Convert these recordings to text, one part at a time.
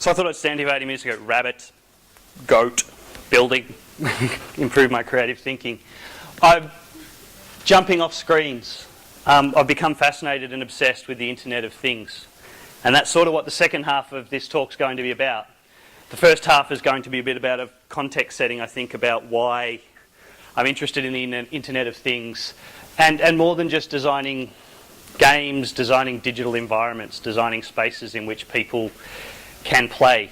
So I thought I'd stand here 80 minutes ago. Rabbit, goat, building, improve my creative thinking. I'm jumping off screens. I've become fascinated and obsessed with the Internet of Things. And that's sort of what the second half of this talk's going to be about. The first half is going to be a bit about a context setting, I think, about why I'm interested in the Internet of Things. And more than just designing games, designing digital environments, designing spaces in which people can play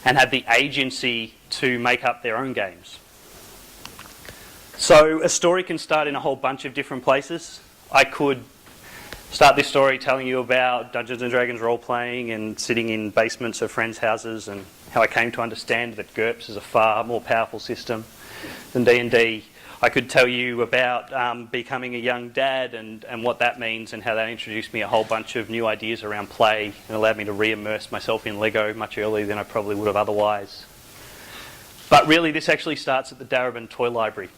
and have the agency to make up their own games. So a story can start in a whole bunch of different places. I could start this story telling you about Dungeons & Dragons role-playing and sitting in basements of friends' houses and how I came to understand that GURPS is a far more powerful system than D&D. I could tell you about becoming a young dad and what that means and how that introduced me a whole bunch of new ideas around play and allowed me to re-immerse myself in Lego much earlier than I probably would have otherwise. But really this actually starts at the Darebin Toy Library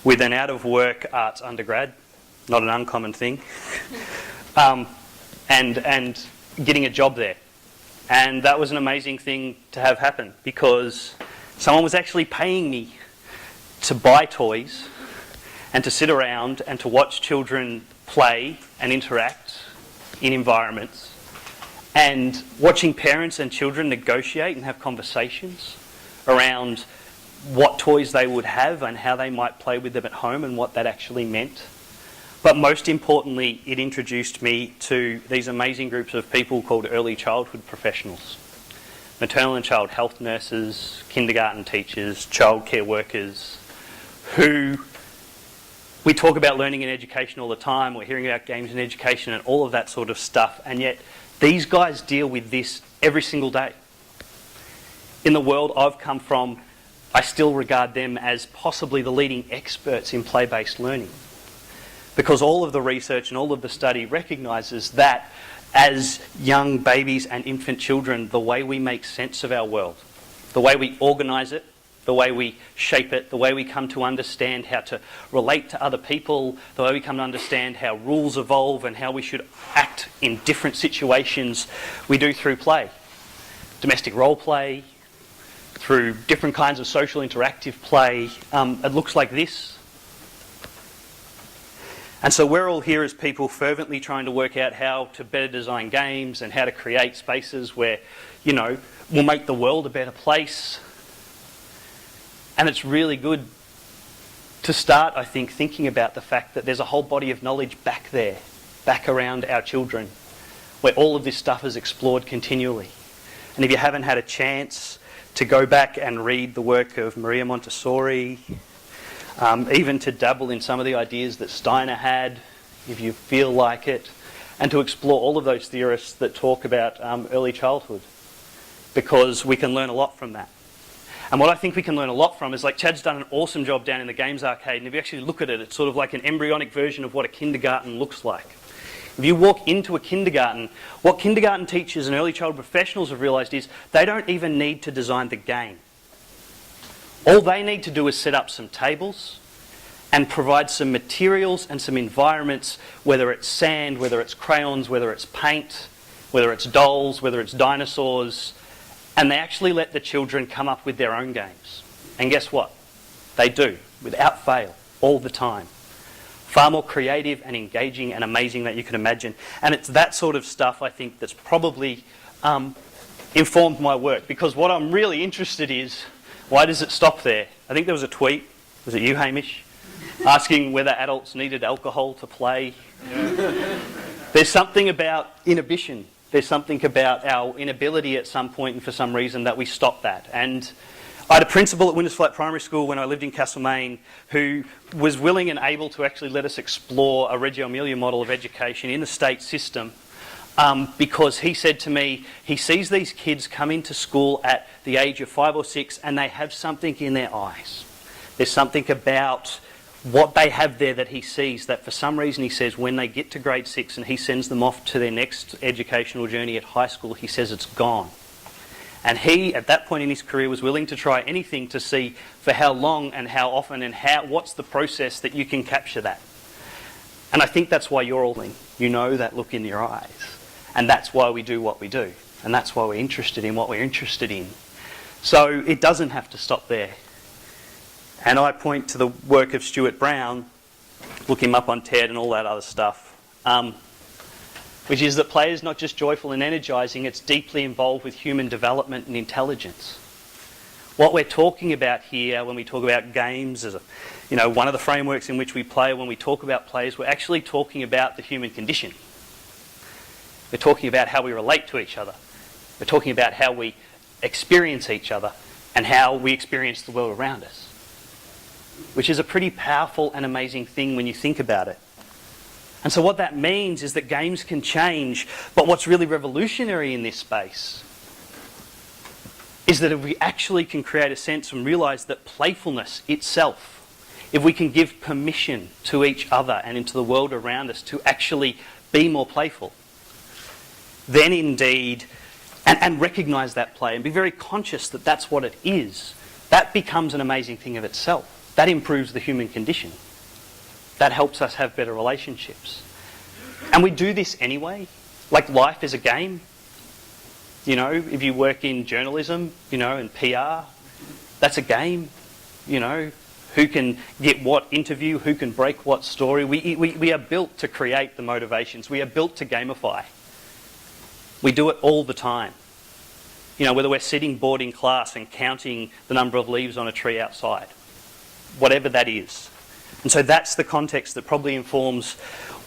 with an out-of-work arts undergrad, not an uncommon thing, and getting a job there. And that was an amazing thing to have happen because someone was actually paying me to buy toys and to sit around and to watch children play and interact in environments, and watching parents and children negotiate and have conversations around what toys they would have and how they might play with them at home and what that actually meant. But most importantly, it introduced me to these amazing groups of people called early childhood professionals. Maternal and child health nurses, kindergarten teachers, childcare workers, who we talk about learning and education all the time. We're hearing about games and education and all of that sort of stuff, and yet these guys deal with this every single day. In the world I've come from, I still regard them as possibly the leading experts in play-based learning, because all of the research and all of the study recognises that as young babies and infant children, the way we make sense of our world, the way we organise it, the way we shape it, the way we come to understand how to relate to other people, the way we come to understand how rules evolve and how we should act in different situations, we do through play. Domestic role play, through different kinds of social interactive play. It looks like this. And so we're all here as people fervently trying to work out how to better design games and how to create spaces where, you know, we'll make the world a better place. And it's really good to start, I think, thinking about the fact that there's a whole body of knowledge back there, back around our children, where all of this stuff is explored continually. And if you haven't had a chance to go back and read the work of Maria Montessori, even to dabble in some of the ideas that Steiner had, if you feel like it, and to explore all of those theorists that talk about early childhood, because we can learn a lot from that. And what I think we can learn a lot from is, like, Chad's done an awesome job down in the games arcade, and if you actually look at it, it's sort of like an embryonic version of what a kindergarten looks like. If you walk into a kindergarten, what kindergarten teachers and early childhood professionals have realised is they don't even need to design the game. All they need to do is set up some tables and provide some materials and some environments, whether it's sand, whether it's crayons, whether it's paint, whether it's dolls, whether it's dinosaurs, and they actually let the children come up with their own games. And guess what? They do, without fail, all the time. Far more creative and engaging and amazing than you can imagine. And it's that sort of stuff, I think, that's probably informed my work. Because what I'm really interested is, why does it stop there? I think there was a tweet, was it you, Hamish, asking whether adults needed alcohol to play. There's something about inhibition. There's something about our inability at some point and for some reason that we stop that. And I had a principal at Wintersflat Primary School when I lived in Castlemaine who was willing and able to actually let us explore a Reggio Emilia model of education in the state system, because he said to me, he sees these kids come into school at the age of 5 or 6 and they have something in their eyes. There's something about what they have there that he sees that for some reason, he says, when they get to grade 6 and he sends them off to their next educational journey at high school, he says it's gone. And he, at that point in his career, was willing to try anything to see for how long and how often and what's the process that you can capture that. And I think that's why you're all in. You know that look in your eyes. And that's why we do what we do. And that's why we're interested in what we're interested in. So it doesn't have to stop there. And I point to the work of Stuart Brown, look him up on TED and all that other stuff, which is that play is not just joyful and energising, it's deeply involved with human development and intelligence. What we're talking about here when we talk about games as one of the frameworks in which we play, when we talk about plays, we're actually talking about the human condition. We're talking about how we relate to each other. We're talking about how we experience each other and how we experience the world around us, which is a pretty powerful and amazing thing when you think about it. And so what that means is that games can change, but what's really revolutionary in this space is that if we actually can create a sense and realise that playfulness itself, if we can give permission to each other and into the world around us to actually be more playful, then indeed, and recognise that play and be very conscious that that's what it is, that becomes an amazing thing of itself. That improves the human condition. That helps us have better relationships. And we do this anyway. Like life is a game. If you work in journalism, and PR, that's a game. Who can get what interview, who can break what story. We are built to create the motivations. We are built to gamify. We do it all the time. Whether we're sitting bored in class and counting the number of leaves on a tree outside. Whatever that is. And so that's the context that probably informs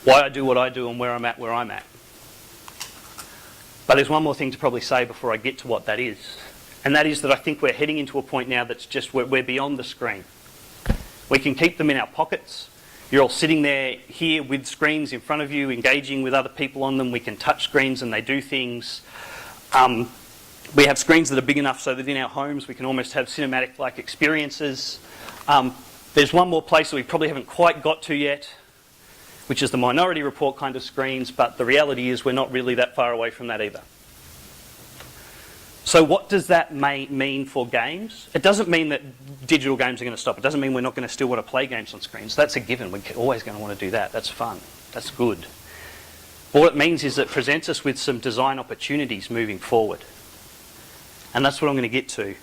why I do what I do and where I'm at where I'm at. But there's one more thing to probably say before I get to what that is. And that is that I think we're heading into a point now that's just we're beyond the screen. We can keep them in our pockets. You're all sitting there here with screens in front of you, engaging with other people on them. We can touch screens and they do things. We have screens that are big enough so that in our homes we can almost have cinematic-like experiences. There's one more place that we probably haven't quite got to yet, which is the Minority Report kind of screens, but the reality is we're not really that far away from that either. So what does that mean for games? It doesn't mean that digital games are going to stop. It doesn't mean we're not going to still want to play games on screens. That's a given. We're always going to want to do that. That's fun. That's good. But what it means is it presents us with some design opportunities moving forward. And that's what I'm going to get to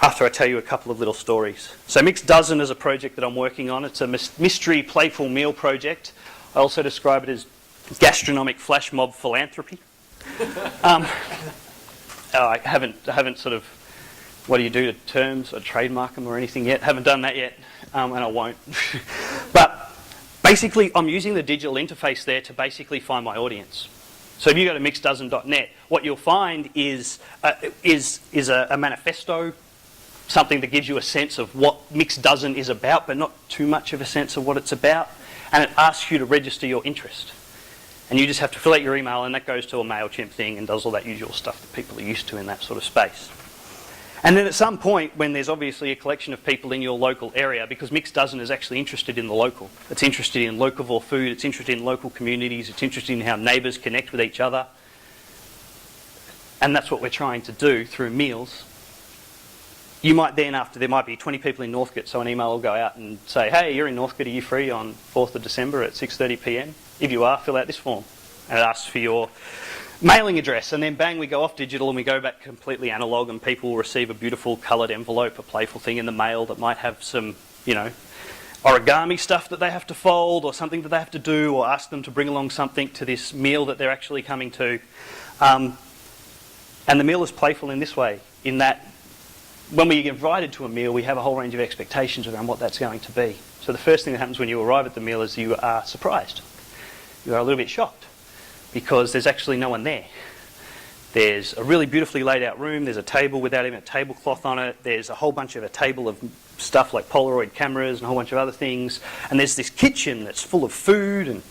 after I tell you a couple of little stories. So Mixed Dozen is a project that I'm working on. It's a mystery playful meal project. I also describe it as gastronomic flash mob philanthropy. I haven't sort of, what do you do to terms or trademark them or anything yet? Haven't done that yet, and I won't. But basically, I'm using the digital interface there to basically find my audience. So if you go to mixeddozen.net, what you'll find is a manifesto, something that gives you a sense of what Mixed Dozen is about, but not too much of a sense of what it's about. And it asks you to register your interest. And you just have to fill out your email, and that goes to a MailChimp thing and does all that usual stuff that people are used to in that sort of space. And then at some point, when there's obviously a collection of people in your local area, because Mixed Dozen is actually interested in the local. It's interested in locavore food, it's interested in local communities, it's interested in how neighbours connect with each other. And that's what we're trying to do through meals. You might then, after there might be 20 people in Northcote, so an email will go out and say, hey, you're in Northcote, are you free on 4th of December at 6:30 p.m? If you are, fill out this form. And it asks for your mailing address, and then bang, we go off digital and we go back completely analogue, and people will receive a beautiful coloured envelope, a playful thing in the mail that might have some, origami stuff that they have to fold or something that they have to do, or ask them to bring along something to this meal that they're actually coming to. And the meal is playful in this way, in that when we get invited to a meal, we have a whole range of expectations around what that's going to be. So the first thing that happens when you arrive at the meal is you are surprised. You are a little bit shocked because there's actually no one there. There's a really beautifully laid out room. There's a table without even a tablecloth on it. There's a whole bunch of a table of stuff like Polaroid cameras and a whole bunch of other things. And there's this kitchen that's full of food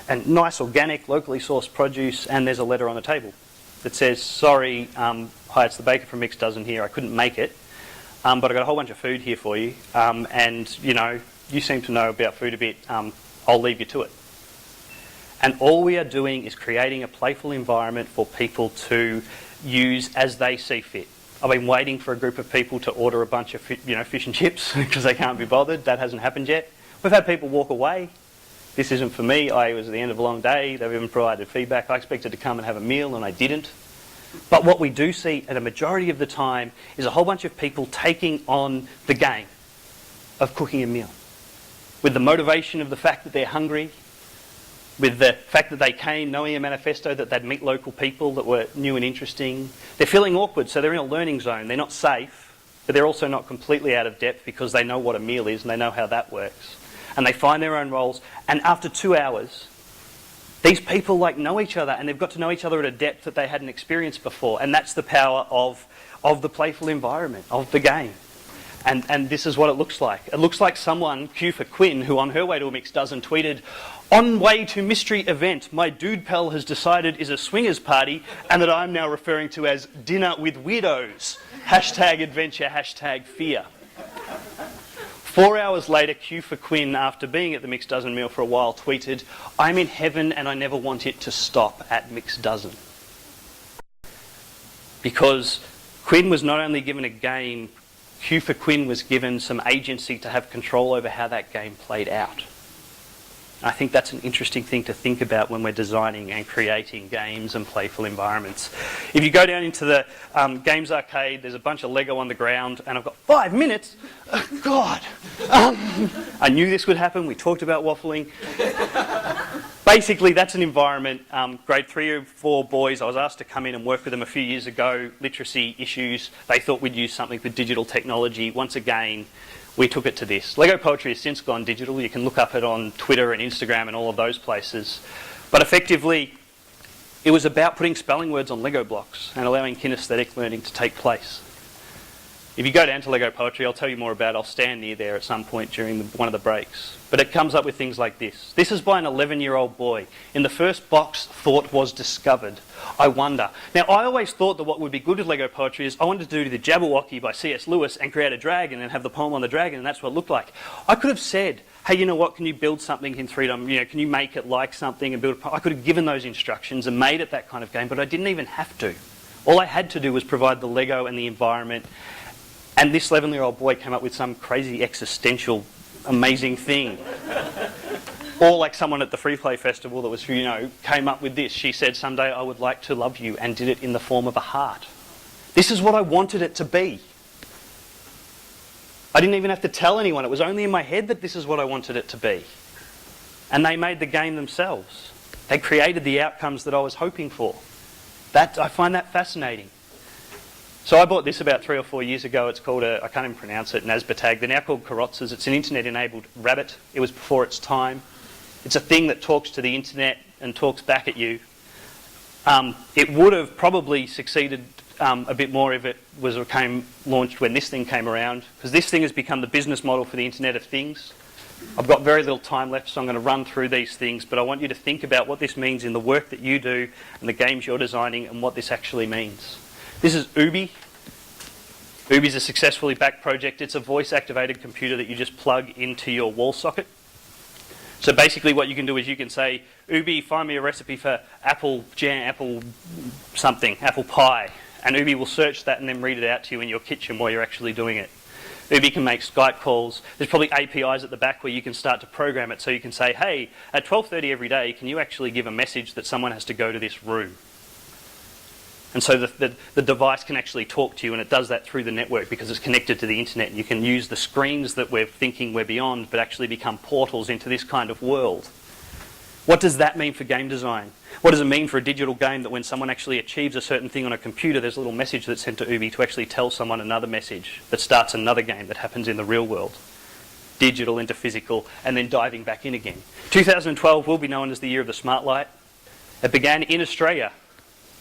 and nice organic, locally sourced produce. And there's a letter on the table that says, sorry, hi, it's the baker from Mixed Dozen here. I couldn't make it, but I got a whole bunch of food here for you. And, you seem to know about food a bit. I'll leave you to it. And all we are doing is creating a playful environment for people to use as they see fit. I've been waiting for a group of people to order a bunch of fish and chips because they can't be bothered. That hasn't happened yet. We've had people walk away. This isn't for me. It was at the end of a long day. They've even provided feedback. I expected to come and have a meal and I didn't. But what we do see at a majority of the time is a whole bunch of people taking on the game of cooking a meal, with the motivation of the fact that they're hungry, with the fact that they came knowing a manifesto that they'd meet local people that were new and interesting. They're feeling awkward, so they're in a learning zone. They're not safe, but they're also not completely out of depth because they know what a meal is and they know how that works. And they find their own roles, and after 2 hours, these people know each other, and they've got to know each other at a depth that they hadn't experienced before. And that's the power of the playful environment, of the game. And this is what it looks like. It looks like someone, Q for Quinn, who on her way to a mixed dozen tweeted, "On way to mystery event, my dude pal has decided is a swingers party and that I'm now referring to as dinner with weirdos. #adventure, #fear." 4 hours later, Q for Quinn, after being at the mixed dozen meal for a while, tweeted, "I'm in heaven and I never want it to stop at mixed dozen." Because Quinn was not only given a game, Q for Quinn was given some agency to have control over how that game played out. I think that's an interesting thing to think about when we're designing and creating games and playful environments. If you go down into the games arcade, there's a bunch of Lego on the ground, and I've got 5 minutes. Oh, God. I knew this would happen. We talked about waffling. Basically, that's an environment. Grade 3 or 4 boys, I was asked to come in and work with them a few years ago. Literacy issues. They thought we'd use something with digital technology. Once again, we took it to this. Lego Poetry has since gone digital. You can look up it on Twitter and Instagram and all of those places. But effectively, it was about putting spelling words on Lego blocks and allowing kinesthetic learning to take place. If you go down to Lego Poetry, I'll tell you more about it. I'll stand near there at some point during one of the breaks. But it comes up with things like this. This is by an 11-year-old boy. In the first box, thought was discovered. I wonder. Now, I always thought that what would be good with Lego Poetry is I wanted to do the Jabberwocky by C.S. Lewis and create a dragon and have the poem on the dragon, and that's what it looked like. I could have said, hey, you know what, can you build something in 3D? Can you make it like something and build a poem? I could have given those instructions and made it that kind of game, but I didn't even have to. All I had to do was provide the Lego and the environment. And this 11-year-old boy came up with some crazy existential, amazing thing. Or like someone at the Free Play Festival that was, came up with this. She said, someday I would like to love you, and did it in the form of a heart. This is what I wanted it to be. I didn't even have to tell anyone. It was only in my head that this is what I wanted it to be. And they made the game themselves. They created the outcomes that I was hoping for. I find that fascinating. So I bought this about 3 or 4 years ago. It's called I can't even pronounce it, Nazbatag. They're now called Karotzas. It's an internet-enabled rabbit. It was before its time. It's a thing that talks to the internet and talks back at you. It would have probably succeeded a bit more if it came launched when this thing came around, because this thing has become the business model for the Internet of Things. I've got very little time left, so I'm going to run through these things, but I want you to think about what this means in the work that you do and the games you're designing and what this actually means. This is Ubi. Ubi's a successfully backed project. It's a voice-activated computer that you just plug into your wall socket. So basically what you can do is you can say, Ubi, find me a recipe for apple jam, apple pie. And Ubi will search that and then read it out to you in your kitchen while you're actually doing it. Ubi can make Skype calls. There's probably APIs at the back where you can start to program it. So you can say, hey, at 12:30 every day, can you actually give a message that someone has to go to this room? And so the device can actually talk to you, and it does that through the network because it's connected to the internet. You can use the screens that we're thinking we're beyond, but actually become portals into this kind of world. What does that mean for game design? What does it mean for a digital game that when someone actually achieves a certain thing on a computer, there's a little message that's sent to Ubi to actually tell someone another message that starts another game that happens in the real world? Digital into physical, and then diving back in again. 2012 will be known as the year of the smart light. It began in Australia.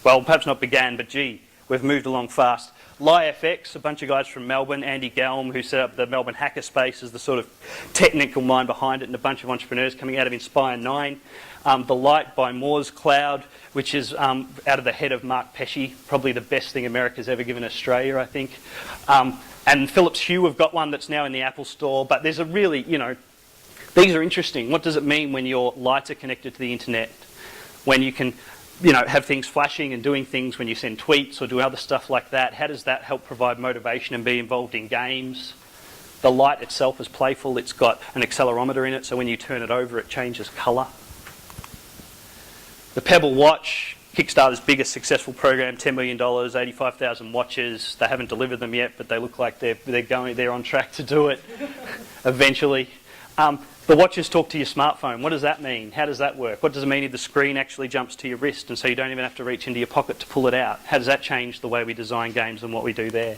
Well, perhaps not began, but gee, we've moved along fast. LiFX, a bunch of guys from Melbourne, Andy Galm, who set up the Melbourne Hackerspace, is the sort of technical mind behind it, and a bunch of entrepreneurs coming out of Inspire 9. The Light by Moore's Cloud, which is out of the head of Mark Pesce, probably the best thing America's ever given Australia, I think. And Philips Hue have got one that's now in the Apple Store, but there's a really, these are interesting. What does it mean when your lights are connected to the internet? When you can have things flashing and doing things when you send tweets or do other stuff like that? How does that help provide motivation and be involved in games? The light itself is playful. It's got an accelerometer in it, so when you turn it over, it changes colour. The Pebble Watch Kickstarter's biggest successful program, $10 million, 85,000 watches. They haven't delivered them yet, but they look like they're on track to do it eventually. The watches talk to your smartphone. What does that mean? How does that work? What does it mean if the screen actually jumps to your wrist and so you don't even have to reach into your pocket to pull it out? How does that change the way we design games and what we do there?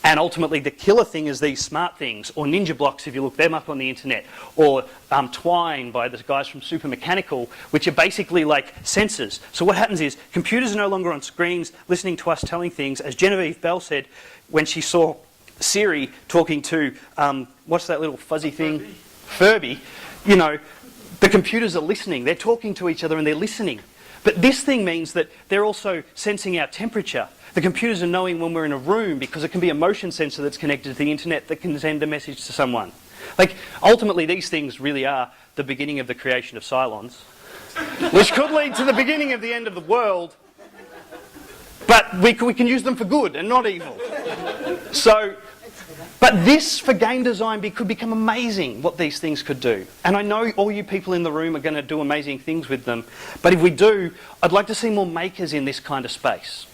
And ultimately the killer thing is these smart things, or Ninja Blocks if you look them up on the internet, or Twine by the guys from Super Mechanical, which are basically like sensors. So what happens is computers are no longer on screens listening to us telling things. As Genevieve Bell said when she saw Siri talking to, what's that little fuzzy thing? Furby. You know, the computers are listening. They're talking to each other and they're listening. But this thing means that they're also sensing our temperature. The computers are knowing when we're in a room because it can be a motion sensor that's connected to the internet that can send a message to someone. Like, ultimately, these things really are the beginning of the creation of Cylons, which could lead to the beginning of the end of the world. But we can use them for good and not evil. So, but this, for game design, could become amazing, what these things could do. And I know all you people in the room are going to do amazing things with them. But if we do, I'd like to see more makers in this kind of space.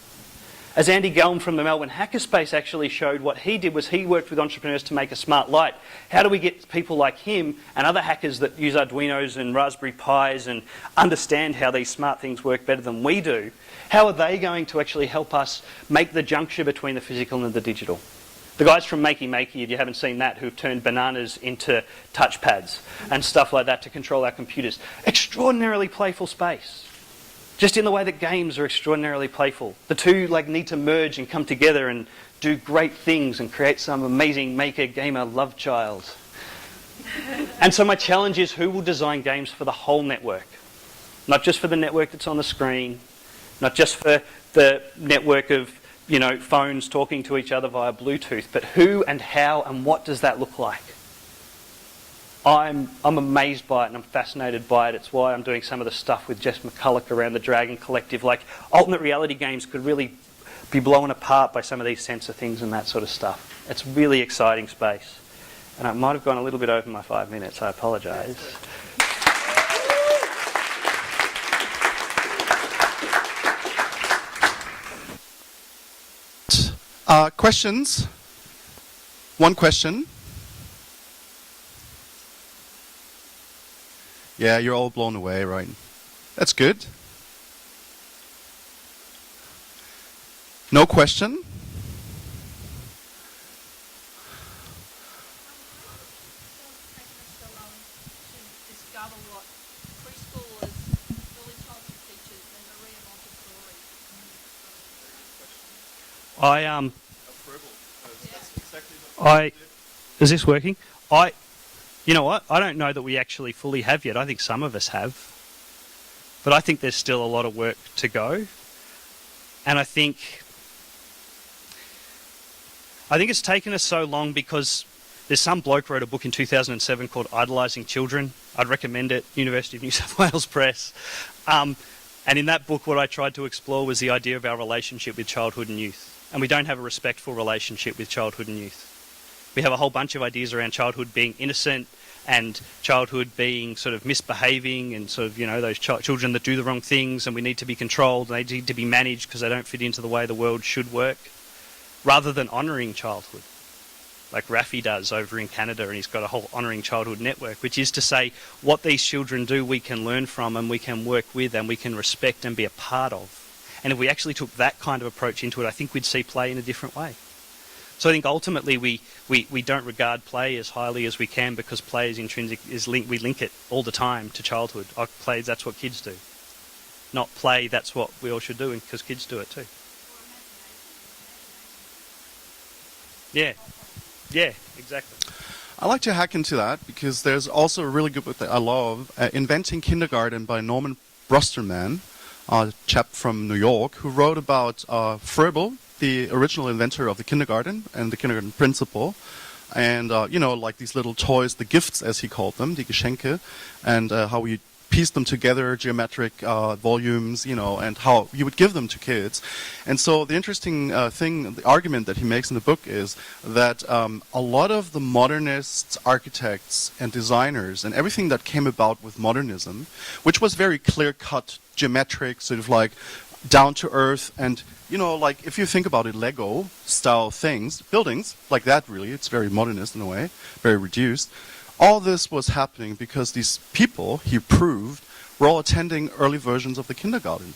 As Andy Gelm from the Melbourne Hackerspace actually showed, what he did was he worked with entrepreneurs to make a smart light. How do we get people like him and other hackers that use Arduinos and Raspberry Pis and understand how these smart things work better than we do? How are they going to actually help us make the juncture between the physical and the digital? The guys from Makey Makey, if you haven't seen that, who've turned bananas into touchpads and stuff like that to control our computers. Extraordinarily playful space. Just in the way that games are extraordinarily playful. The two need to merge and come together and do great things and create some amazing maker gamer love child. And so my challenge is, who will design games for the whole network? Not just for the network that's on the screen, not just for the network of phones talking to each other via Bluetooth, but who and how and what does that look like? I'm amazed by it and I'm fascinated by it. It's why I'm doing some of the stuff with Jess McCulloch around the Dragon Collective. Like, alternate reality games could really be blown apart by some of these sensor things and that sort of stuff. It's really exciting space. And I might have gone a little bit over my 5 minutes. I apologise. Questions? One question. Yeah, you're all blown away, right? That's good. No question? Is this working? You know what? I don't know that we actually fully have yet. I think some of us have. But I think there's still a lot of work to go. And I think it's taken us so long because there's some bloke wrote a book in 2007 called Idolising Children. I'd recommend it, University of New South Wales Press. And in that book, what I tried to explore was the idea of our relationship with childhood and youth. And we don't have a respectful relationship with childhood and youth. We have a whole bunch of ideas around childhood being innocent and childhood being sort of misbehaving and sort of, those children that do the wrong things, and we need to be controlled and they need to be managed because they don't fit into the way the world should work, rather than honouring childhood, like Rafi does over in Canada, and he's got a whole honouring childhood network, which is to say what these children do we can learn from and we can work with and we can respect and be a part of. And if we actually took that kind of approach into it, I think we'd see play in a different way. So I think ultimately we don't regard play as highly as we can because play is intrinsic, we link it all the time to childhood. Play, that's what kids do. Not play, that's what we all should do because kids do it too. Yeah, exactly. I like to hack into that because there's also a really good book that I love, Inventing Kindergarten by Norman Brosterman, a chap from New York, who wrote about Froebel, the original inventor of the kindergarten and the kindergarten principle, and like these little toys, the gifts as he called them, die Geschenke, and how we piece them together, geometric volumes, you know, and how you would give them to kids. And so the interesting the argument that he makes in the book is that a lot of the modernists, architects, and designers, and everything that came about with modernism, which was very clear-cut, geometric, sort of like down to earth, and you know, like if you think about it, Lego style things, buildings like that, really, it's very modernist in a way, very reduced. All this was happening because these people, he proved, were all attending early versions of the kindergarten.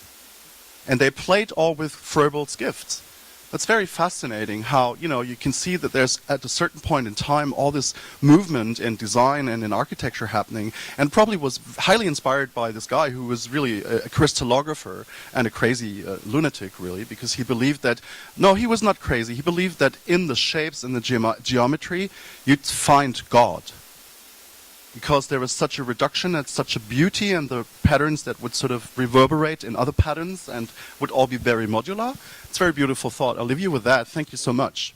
And they played all with Froebel's gifts. That's very fascinating how, you know, you can see that there's at a certain point in time all this movement in design and in architecture happening, and probably was highly inspired by this guy who was really a crystallographer and a crazy lunatic, really, because he believed that, no, he was not crazy, he believed that in the shapes and the geometry you'd find God. Because there was such a reduction and such a beauty and the patterns that would sort of reverberate in other patterns and would all be very modular. It's a very beautiful thought. I'll leave you with that. Thank you so much.